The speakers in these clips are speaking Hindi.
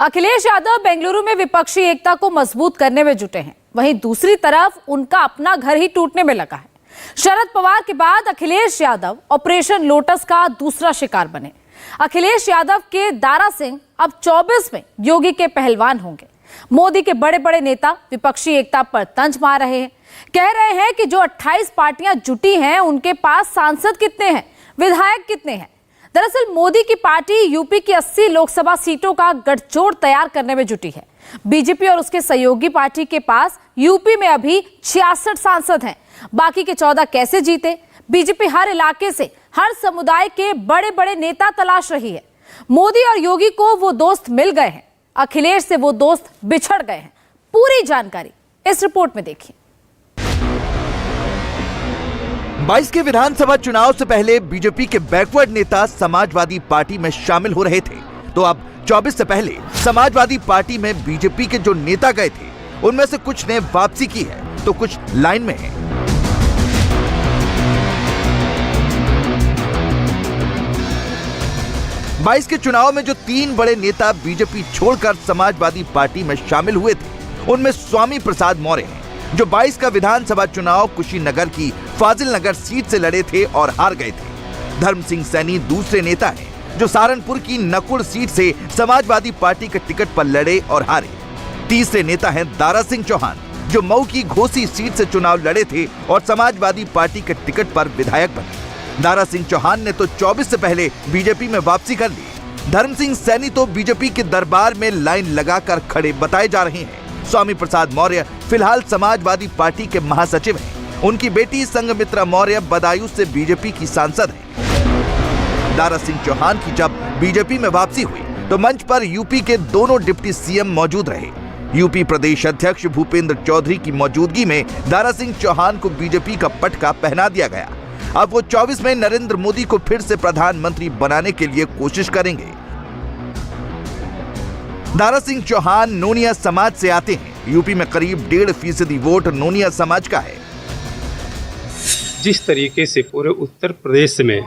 अखिलेश यादव बेंगलुरु में विपक्षी एकता को मजबूत करने में जुटे हैं। वहीं दूसरी तरफ उनका अपना घर ही टूटने में लगा है। शरद पवार के बाद अखिलेश यादव ऑपरेशन लोटस का दूसरा शिकार बने। अखिलेश यादव के दारा सिंह अब 24 में योगी के पहलवान होंगे। मोदी के बड़े बड़े नेता विपक्षी एकता पर तंज मार रहे हैं। कह रहे हैं कि जो 28 पार्टियां जुटी हैं उनके पास सांसद कितने हैं, विधायक कितने हैं। दरअसल मोदी की पार्टी यूपी की 80 लोकसभा सीटों का गठजोड़ तैयार करने में जुटी है। बीजेपी और उसके सहयोगी पार्टी के पास यूपी में अभी 66 सांसद हैं। बाकी के 14 कैसे जीते? बीजेपी हर इलाके से, हर समुदाय के बड़े बड़े नेता तलाश रही है। मोदी और योगी को वो दोस्त मिल गए हैं, अखिलेश से वो दोस्त बिछड़ गए हैं। पूरी जानकारी इस रिपोर्ट में देखिए। 22 के विधानसभा चुनाव से पहले बीजेपी के बैकवर्ड नेता समाजवादी पार्टी में शामिल हो रहे थे, तो अब 24 से पहले समाजवादी पार्टी में बीजेपी के जो नेता गए थे उनमें से कुछ ने वापसी की है तो कुछ लाइन में हैं। बाईस के चुनाव में जो 3 बड़े नेता बीजेपी छोड़कर समाजवादी पार्टी में शामिल हुए थे उनमें स्वामी प्रसाद मौर्य हैं, जो 22 का विधानसभा चुनाव कुशीनगर की फाजिल नगर सीट से लड़े थे और हार गए थे। धर्म सिंह सैनी दूसरे नेता हैं, जो सहारनपुर की नकुल सीट से समाजवादी पार्टी के टिकट पर लड़े और हारे। तीसरे नेता हैं दारा सिंह चौहान, जो मऊ की घोसी सीट से चुनाव लड़े थे और समाजवादी पार्टी के टिकट पर विधायक बने। दारा सिंह चौहान ने तो 24 से पहले बीजेपी में वापसी कर ली। धर्म सिंह सैनी तो बीजेपी के दरबार में लाइन लगाकर खड़े बताए जा रहे हैं। स्वामी प्रसाद मौर्य फिलहाल समाजवादी पार्टी के महासचिव हैं। उनकी बेटी संघमित्रा मौर्य बदायूं से बीजेपी की सांसद है। दारा सिंह चौहान की जब बीजेपी में वापसी हुई तो मंच पर यूपी के दोनों डिप्टी सीएम मौजूद रहे। यूपी प्रदेश अध्यक्ष भूपेंद्र चौधरी की मौजूदगी में दारा सिंह चौहान को बीजेपी का पटका पहना दिया गया। अब वो 24 में नरेंद्र मोदी को फिर से प्रधानमंत्री बनाने के लिए कोशिश करेंगे। दारा सिंह चौहान नोनिया समाज से आते हैं। यूपी में करीब 1.5% वोट नोनिया समाज का है। जिस तरीके से पूरे उत्तर प्रदेश में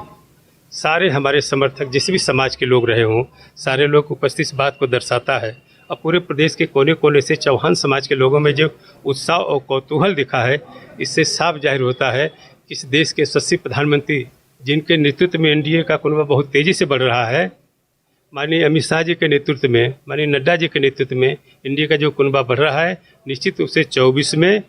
सारे हमारे समर्थक जिस भी समाज के लोग रहे हों, सारे लोग उपस्थित इस बात को दर्शाता है। और पूरे प्रदेश के कोने कोने से चौहान समाज के लोगों में जो उत्साह और कौतूहल दिखा है, इससे साफ जाहिर होता है कि इस देश के यशस्वी प्रधानमंत्री जिनके नेतृत्व में एनडीए का कुनबा बहुत तेजी से बढ़ रहा है, माननीय अमित शाह जी के नेतृत्व में, माननीय नड्डा जी के नेतृत्व में इंडिया का जो कुनबा बढ़ रहा है, निश्चित रूप से 24 में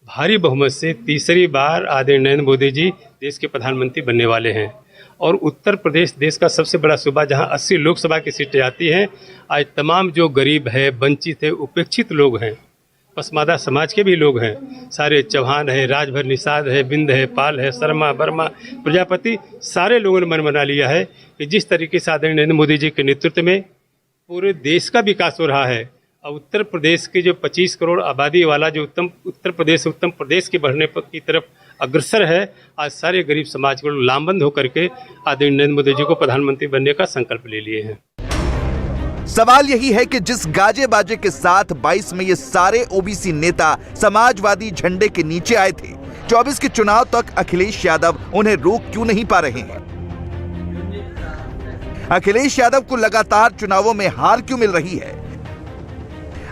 भारी बहुमत से तीसरी बार आदरणीय नरेंद्र मोदी जी देश के प्रधानमंत्री बनने वाले हैं। और उत्तर प्रदेश देश का सबसे बड़ा सूबा जहां 80 लोकसभा की सीटें आती हैं, आज तमाम जो गरीब है, वंचित है, उपेक्षित लोग हैं, पसमादा समाज के भी लोग हैं, सारे चौहान है, राजभर निषाद है, बिंद है, पाल है, शर्मा, वर्मा, प्रजापति, सारे लोगों ने मन बना लिया है कि जिस तरीके से आदरणीय नरेंद्र मोदी जी के नेतृत्व में पूरे देश का विकास हो रहा है और उत्तर प्रदेश के जो 25 करोड़ आबादी वाला जो उत्तर प्रदेश के बढ़ने की तरफ अग्रसर है, आज सारे गरीब समाज को लामबंद होकर के आदरणीय नरेंद्र मोदी जी को प्रधानमंत्री बनने का संकल्प ले लिए हैं। सवाल यही है कि जिस गाजे बाजे के साथ 22 में ये सारे ओबीसी नेता समाजवादी झंडे के नीचे आए थे, 24 के चुनाव तक अखिलेश यादव उन्हें रोक क्यों नहीं पा रहे हैं? अखिलेश यादव को लगातार चुनावों में हार क्यों मिल रही है?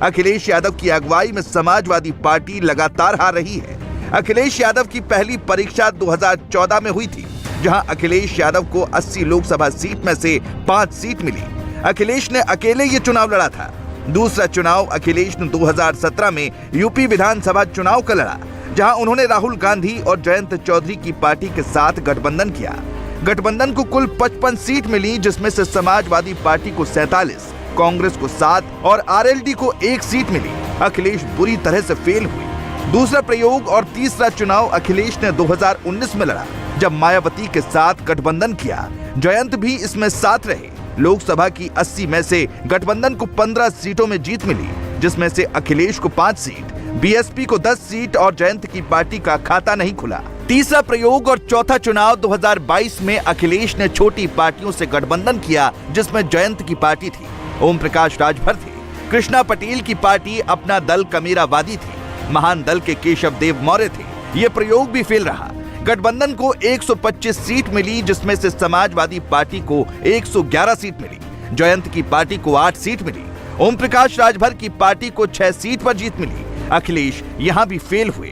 अखिलेश यादव की अगुवाई में समाजवादी पार्टी लगातार हार रही है। अखिलेश यादव की पहली परीक्षा 2014 में हुई थी, जहां अखिलेश यादव को 80 लोकसभा सीट में से 5 सीट मिली। अखिलेश ने अकेले ये चुनाव लड़ा था। दूसरा चुनाव अखिलेश ने 2017 में यूपी विधानसभा चुनाव का लड़ा, जहां उन्होंने राहुल गांधी और जयंत चौधरी की पार्टी के साथ गठबंधन किया। गठबंधन को कुल 55 सीट मिली, जिसमें से समाजवादी पार्टी को 47, कांग्रेस को 7 और आरएलडी को 1 सीट मिली। अखिलेश बुरी तरह से फेल हुए। दूसरा प्रयोग और तीसरा चुनाव अखिलेश ने 2019 में लड़ा, जब मायावती के साथ गठबंधन किया। जयंत भी इसमें साथ रहे। लोकसभा की 80 में से गठबंधन को 15 सीटों में जीत मिली, जिसमें से अखिलेश को 5 सीट, बीएसपी को 10 सीट और जयंत की पार्टी का खाता नहीं खुला। तीसरा प्रयोग और चौथा चुनाव 2022 में अखिलेश ने छोटी पार्टियों से गठबंधन किया, जिसमें जयंत की पार्टी थी, ओम प्रकाश राजभर थे, कृष्णा पटेल की पार्टी अपना दल कमेरावादी थी, महान दल के केशव देव मौर्य थे। ये प्रयोग भी फेल रहा। गठबंधन को 125 सीट मिली, जिसमें से समाजवादी पार्टी को 111 सीट मिली, जयंत की पार्टी को 8 सीट मिली। ओम प्रकाश राजभर की पार्टी को 6 सीट पर जीत मिली। अखिलेश यहां भी फेल हुए।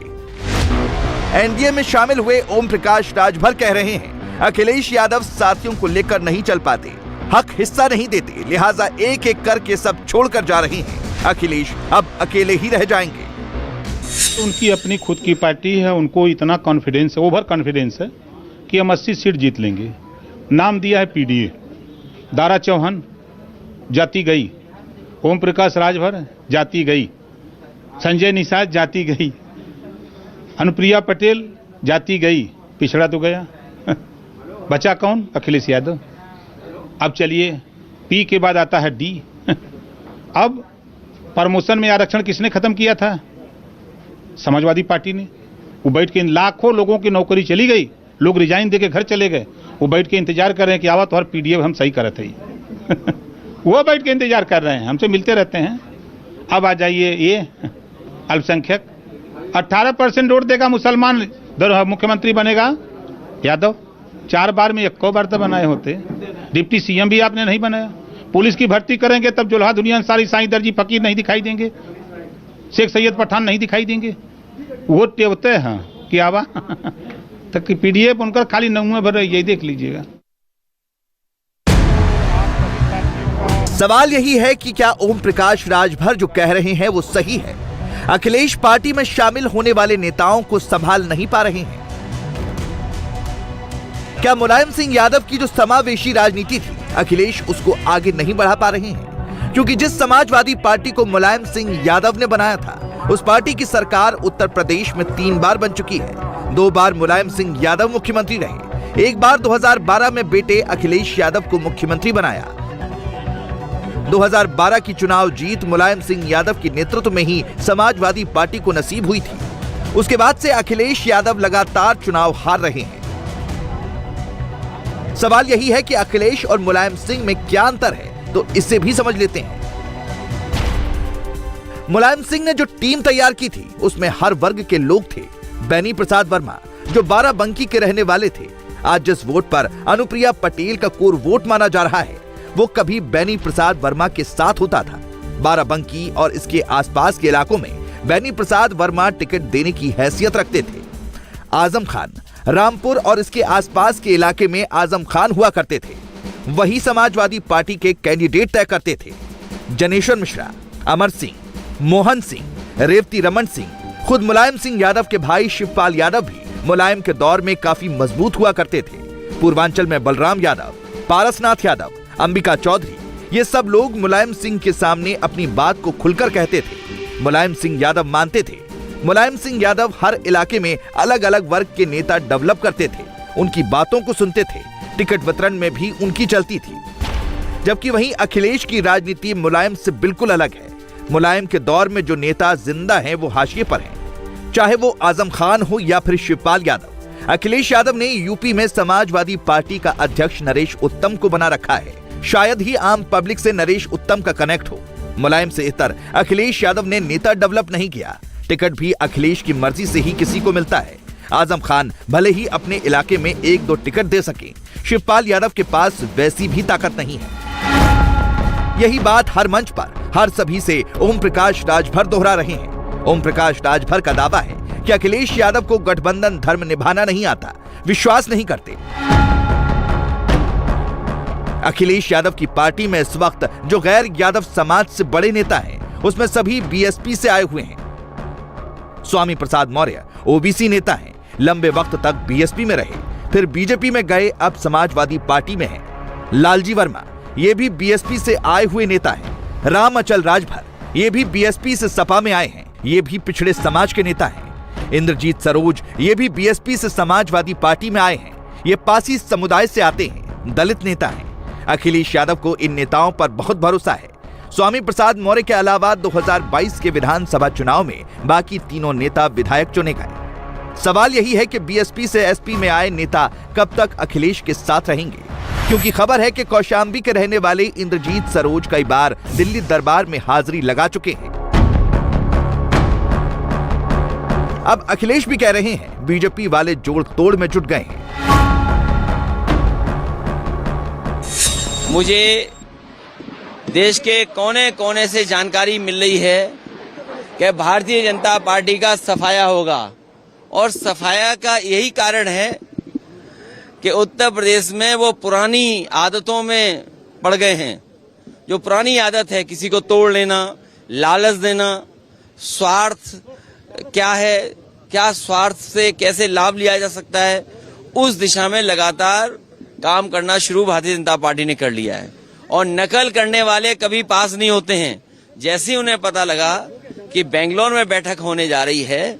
एनडीए में शामिल हुए ओम प्रकाश राजभर कह रहे हैं अखिलेश यादव साथियों को लेकर नहीं चल पाते, हक हिस्सा नहीं देते, लिहाजा एक एक करके सब छोड़कर जा रहे हैं। अखिलेश अब अकेले ही रह जाएंगे। उनकी अपनी खुद की पार्टी है, उनको इतना कॉन्फिडेंस है, ओवर कॉन्फिडेंस है कि हम 80 सीट जीत लेंगे। नाम दिया है पीडीए। दारा चौहान जाति गई, ओम प्रकाश राजभर जाति गई, संजय निषाद जाति गई, अनुप्रिया पटेल जाति गई, पिछड़ा तो गया। बचा कौन? अखिलेश यादव। अब चलिए पी के बाद आता है डी। अब प्रमोशन में आरक्षण किसने खत्म किया था? समाजवादी पार्टी ने। वो बैठ के लाखों लोगों की नौकरी चली गई, लोग रिजाइन देके घर चले गए, वो बैठ के इंतजार कर रहे हैं कि आवा तो हर पीडीएफ हम सही कर रहे थे। वो बैठ के इंतजार कर रहे हैं, हमसे मिलते रहते हैं। अब आ जाइए ये अल्पसंख्यक, 18% वोट देगा मुसलमान, मुख्यमंत्री बनेगा यादव। 4 बार में 1 बार तो बनाए होते। डिप्टी सीएम भी आपने नहीं बनाया। पुलिस की भर्ती करेंगे तब जुल्हा दुनिया अंसारी, साईं दर्जी, फकीर नहीं दिखाई देंगे, शेख सैयद पठान नहीं दिखाई देंगे। वोट टेवते हैं कि आवा तक पीडीएफ उनका खाली नमूने भर रही है, देख लीजिएगा। सवाल यही है कि क्या ओम प्रकाश राजभर जो कह रहे हैं वो सही है? अखिलेश पार्टी में शामिल होने वाले नेताओं को संभाल नहीं पा रहे हैं। क्या मुलायम सिंह यादव की जो समावेशी राजनीति थी, अखिलेश उसको आगे नहीं बढ़ा पा रहे हैं? क्योंकि जिस समाजवादी पार्टी को मुलायम सिंह यादव ने बनाया था, उस पार्टी की सरकार उत्तर प्रदेश में 3 बार बन चुकी है। 2 बार मुलायम सिंह यादव मुख्यमंत्री रहे, 1 बार 2012 में बेटे अखिलेश यादव को मुख्यमंत्री बनाया। 2012 की चुनाव जीत मुलायम सिंह यादव के नेतृत्व में ही समाजवादी पार्टी को नसीब हुई थी। उसके बाद से अखिलेश यादव लगातार चुनाव हार रहे हैं। सवाल यही है कि अखिलेश और मुलायम सिंह में क्या अंतर है, तो इसे भी समझ लेते हैं। मुलायम सिंह ने जो टीम तैयार की थी, उसमें हर वर्ग के लोग थे। बेनी प्रसाद वर्मा जो बाराबंकी के रहने वाले थे, आज जिस वोट पर अनुप्रिया पटेल का कोर वोट माना जा रहा है, वो कभी बेनी प्रसाद वर्मा के साथ होता था। बाराबंकी और इसके आसपास के इलाकों में बेनी प्रसाद वर्मा टिकट देने की हैसियत रखते थे। आजम खान रामपुर और इसके आसपास के इलाके में आजम खान हुआ करते थे, वही समाजवादी पार्टी के कैंडिडेट तय करते थे। जनेश्वर मिश्रा, अमर सिंह, मोहन सिंह, रेवती रमन सिंह, खुद मुलायम सिंह यादव के भाई शिवपाल यादव भी मुलायम के दौर में काफी मजबूत हुआ करते थे। पूर्वांचल में बलराम यादव, पारसनाथ यादव, अंबिका चौधरी, ये सब लोग मुलायम सिंह के सामने अपनी बात को खुलकर कहते थे। मुलायम सिंह यादव मानते थे मुलायम सिंह यादव हर इलाके में अलग अलग वर्ग के नेता डेवलप करते थे, उनकी बातों को सुनते थे, टिकट वितरण में भी उनकी चलती थी। जबकि वहीं अखिलेश की राजनीति मुलायम से बिल्कुल अलग है। मुलायम के दौर में जो नेता जिंदा हैं वो हाशिए पर हैं, चाहे वो आजम खान हो या फिर शिवपाल यादव। अखिलेश यादव ने यूपी में समाजवादी पार्टी का अध्यक्ष नरेश उत्तम को बना रखा है। शायद ही आम पब्लिक से नरेश उत्तम का कनेक्ट हो। मुलायम से इतर अखिलेश यादव ने नेता डेवलप नहीं किया। टिकट भी अखिलेश की मर्जी से ही किसी को मिलता है। आजम खान भले ही अपने इलाके में 1-2 टिकट दे सके, शिवपाल यादव के पास वैसी भी ताकत नहीं है। यही बात हर मंच पर हर सभी से ओम प्रकाश राजभर दोहरा रहे हैं। ओम प्रकाश राजभर का दावा है कि अखिलेश यादव को गठबंधन धर्म निभाना नहीं आता, विश्वास नहीं करते। अखिलेश यादव की पार्टी में इस वक्त जो गैर यादव समाज से बड़े नेता हैं, उसमें सभी बीएसपी से आए हुए हैं। स्वामी प्रसाद मौर्य ओबीसी नेता हैं, लंबे वक्त तक बीएसपी में रहे, फिर बीजेपी में गए, अब समाजवादी पार्टी में हैं। लालजी वर्मा ये भी बीएसपी से आए हुए नेता हैं। राम अचल राजभर ये भी बीएसपी से सपा में आए हैं, ये भी पिछड़े समाज के नेता हैं। इंद्रजीत सरोज ये भी बीएसपी से समाजवादी पार्टी में आए हैं, ये पासी समुदाय से आते हैं, दलित नेता हैं। अखिलेश यादव को इन नेताओं पर बहुत भरोसा है। स्वामी प्रसाद मौर्य के अलावा 2022 के विधानसभा चुनाव में बाकी तीनों नेता विधायक चुने गए। सवाल यही है कि बीएसपी से एसपी में आए नेता कब तक अखिलेश के साथ रहेंगे, क्योंकि खबर है कि कौशाम्बी के रहने वाले इंद्रजीत सरोज कई बार दिल्ली दरबार में हाजिरी लगा चुके हैं। अब अखिलेश भी कह रहे हैं बीजेपी वाले जोड़ तोड़ में जुट गए हैं। मुझे देश के कोने कोने से जानकारी मिल रही है कि भारतीय जनता पार्टी का सफाया होगा और सफाया का यही कारण है कि उत्तर प्रदेश में वो पुरानी आदतों में पड़ गए हैं। जो पुरानी आदत है किसी को तोड़ लेना, लालच देना, स्वार्थ क्या है, क्या स्वार्थ से कैसे लाभ लिया जा सकता है, उस दिशा में लगातार काम करना शुरू भारतीय जनता पार्टी ने कर लिया है। और नकल करने वाले कभी पास नहीं होते हैं। जैसे ही उन्हें पता लगा कि बेंगलोर में बैठक होने जा रही है,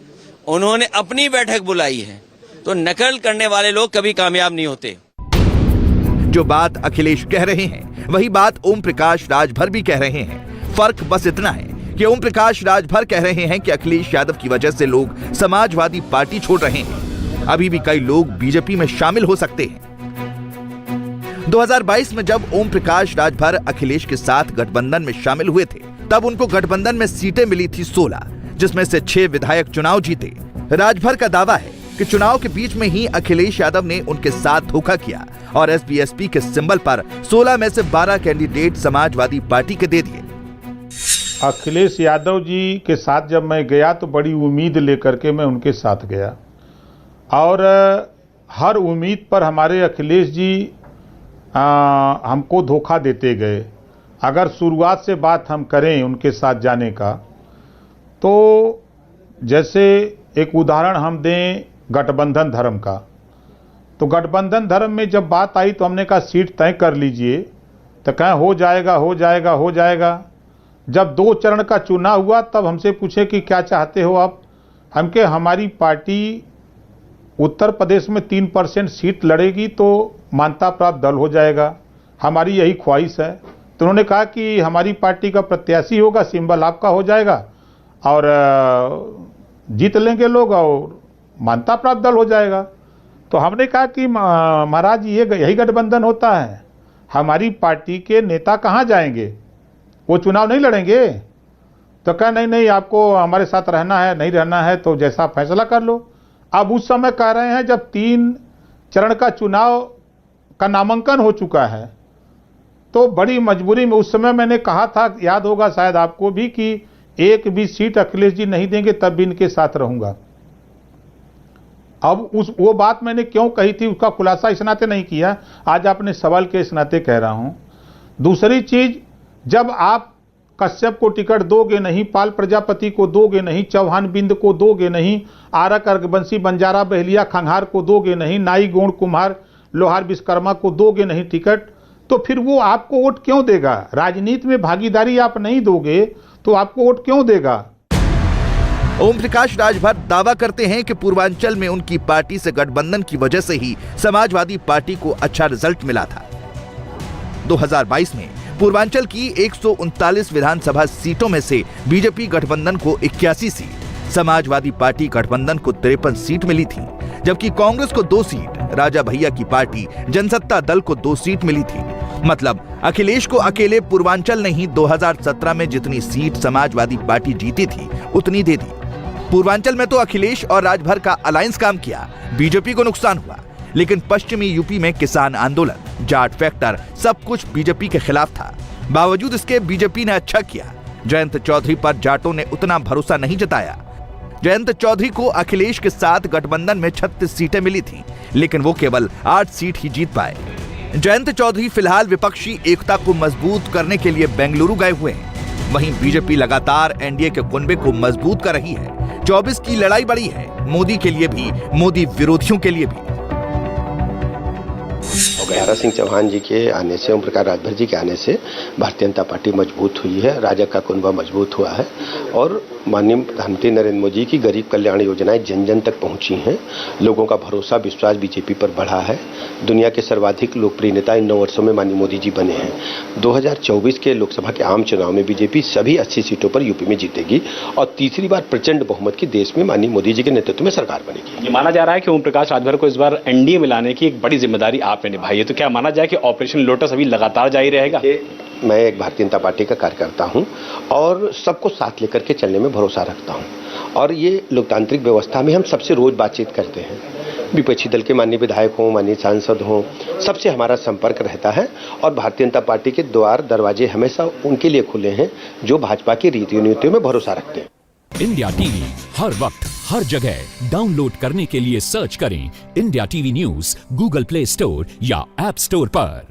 उन्होंने अपनी बैठक बुलाई है, तो नकल करने वाले लोग कभी कामयाब नहीं होते। जो बात अखिलेश कह रहे हैं वही बात ओम प्रकाश राजभर भी कह रहे हैं। फर्क बस इतना है कि ओम प्रकाश राजभर कह रहे हैं कि अखिलेश यादव की वजह से लोग समाजवादी पार्टी छोड़ रहे हैं। अभी भी कई लोग बीजेपी में शामिल हो सकते हैं। 2022 में जब ओम प्रकाश राजभर अखिलेश के साथ गठबंधन में शामिल हुए थे, तब उनको गठबंधन में सीटें मिली थी 16, जिसमें से 6 विधायक चुनाव जीते। राजभर का दावा है कि चुनाव के बीच में ही अखिलेश यादव ने उनके साथ धोखा किया और एसपी के सिंबल पर 16 में से 12 कैंडिडेट समाजवादी पार्टी के दे दिए। अखिलेश यादव जी के साथ जब मैं गया तो बड़ी उम्मीद लेकर के मैं उनके साथ गया और हर उम्मीद पर हमारे अखिलेश जी हमको धोखा देते गए। अगर शुरुआत से बात हम करें उनके साथ जाने का, तो जैसे एक उदाहरण हम दें गठबंधन धर्म का, तो गठबंधन धर्म में जब बात आई तो हमने कहा सीट तय कर लीजिए, तो कहें हो जाएगा हो जाएगा हो जाएगा। जब 2 चरण का चुनाव हुआ तब हमसे पूछे कि क्या चाहते हो आप। हम के हमारी पार्टी उत्तर प्रदेश में 3% सीट लड़ेगी तो मान्यता प्राप्त दल हो जाएगा, हमारी यही ख्वाहिश है। तो उन्होंने कहा कि हमारी पार्टी का प्रत्याशी होगा, सिंबल आपका हो जाएगा और जीत लेंगे लोग और मान्यता प्राप्त दल हो जाएगा। तो हमने कहा कि महाराज ये यही गठबंधन होता है, हमारी पार्टी के नेता कहाँ जाएंगे, वो चुनाव नहीं लड़ेंगे। तो कहा नहीं नहीं आपको हमारे साथ रहना है, नहीं रहना है तो जैसा फैसला कर लो। अब उस समय कह रहे हैं जब 3 चरण का चुनाव का नामांकन हो चुका है तो बड़ी मजबूरी में उस समय मैंने कहा था, याद होगा शायद आपको भी, कि एक भी सीट अखिलेश जी नहीं देंगे तब भी इनके साथ रहूंगा। अब वो बात मैंने क्यों कही थी उसका खुलासा इस नाते नहीं किया, आज आपने सवाल के इस नाते कह रहा हूं। दूसरी चीज, जब आप कश्यप को टिकट दोगे नहीं, पाल प्रजापति को दोगे नहीं, चौहान बिंद को दोगे नहीं, आरक अर्गबंसी बंजारा बहलिया खंघार को दोगे नहीं, नाई गोंड कुम्हार लोहार विश्वकर्मा को दोगे नहीं टिकट, तो फिर वो आपको वोट क्यों देगा। राजनीति में भागीदारी आप नहीं दोगे तो आपको वोट क्यों देगा। ओम प्रकाश राजभर दावा करते हैं कि पूर्वांचल में उनकी पार्टी से गठबंधन की वजह से ही समाजवादी पार्टी को अच्छा रिजल्ट मिला था। 2022 में पूर्वांचल की 139 विधानसभा सीटों में से बीजेपी गठबंधन को 81 सीट, समाजवादी पार्टी गठबंधन को 53 सीट मिली थी, जबकि कांग्रेस को 2 सीट, राजा भैया की पार्टी जनसत्ता दल को 2 सीट मिली थी। मतलब अखिलेश को अकेले पूर्वांचल ने ही 2017 में जितनी सीट समाजवादी पार्टी जीती थी उतनी दे दी। पूर्वांचल में तो अखिलेश और राजभर का अलायंस काम किया, बीजेपी को नुकसान हुआ, लेकिन पश्चिमी यूपी में किसान आंदोलन, जाट फैक्टर, सब कुछ बीजेपी के खिलाफ था। बावजूद इसके बीजेपी ने अच्छा किया। जयंत चौधरी पर जाटों ने उतना भरोसा नहीं जताया। जयंत चौधरी को अखिलेश के साथ गठबंधन में 36 सीटें मिली थी, लेकिन वो केवल 8 सीट ही जीत पाए। जयंत चौधरी फिलहाल विपक्षी एकता को मजबूत करने के लिए बेंगलुरु गए हुए हैं। वहीं बीजेपी लगातार एनडीए के कुनबे को मजबूत कर रही है। 24 की लड़ाई बड़ी है, मोदी के लिए भी, मोदी विरोधियों के लिए भी। गयारा सिंह चौहान जी के आने से, ओम प्रकाश राजभर जी के आने से भारतीय जनता पार्टी मजबूत हुई है, राजा का कुनबा मजबूत हुआ है और माननीय प्रधानमंत्री नरेंद्र मोदी की गरीब कल्याण योजनाएं जन जन तक पहुंची हैं। लोगों का भरोसा विश्वास बीजेपी पर बढ़ा है। दुनिया के सर्वाधिक लोकप्रिय नेता इन 9 वर्षों में माननीय मोदी जी बने हैं। 2024 के लोकसभा के आम चुनाव में बीजेपी सभी 80 सीटों पर यूपी में जीतेगी और तीसरी बार प्रचंड बहुमत की देश में माननीय मोदी जी के नेतृत्व में सरकार बनेगी। ये माना जा रहा है कि ओम प्रकाश राजभर को इस बार एनडीए में लाने की एक बड़ी जिम्मेदारी आपने निभाई है, तो क्या माना जाए कि ऑपरेशन लोटस अभी लगातार जारी रहेगा? मैं एक भारतीय जनता पार्टी का कार्यकर्ता हूं और सबको साथ लेकर के चलने में भरोसा रखता हूं और ये लोकतांत्रिक व्यवस्था में हम सबसे रोज बातचीत करते हैं। विपक्षी दल के माननीय विधायक हों, माननीय सांसद हों, सबसे हमारा संपर्क रहता है और भारतीय जनता पार्टी के द्वार दरवाजे हमेशा उनके लिए खुले हैं जो भाजपा की रीति नीतियों में भरोसा रखते हैं। इंडिया टीवी हर वक्त हर जगह डाउनलोड करने के लिए सर्च करें India TV news Google play store या ऐप स्टोर पर।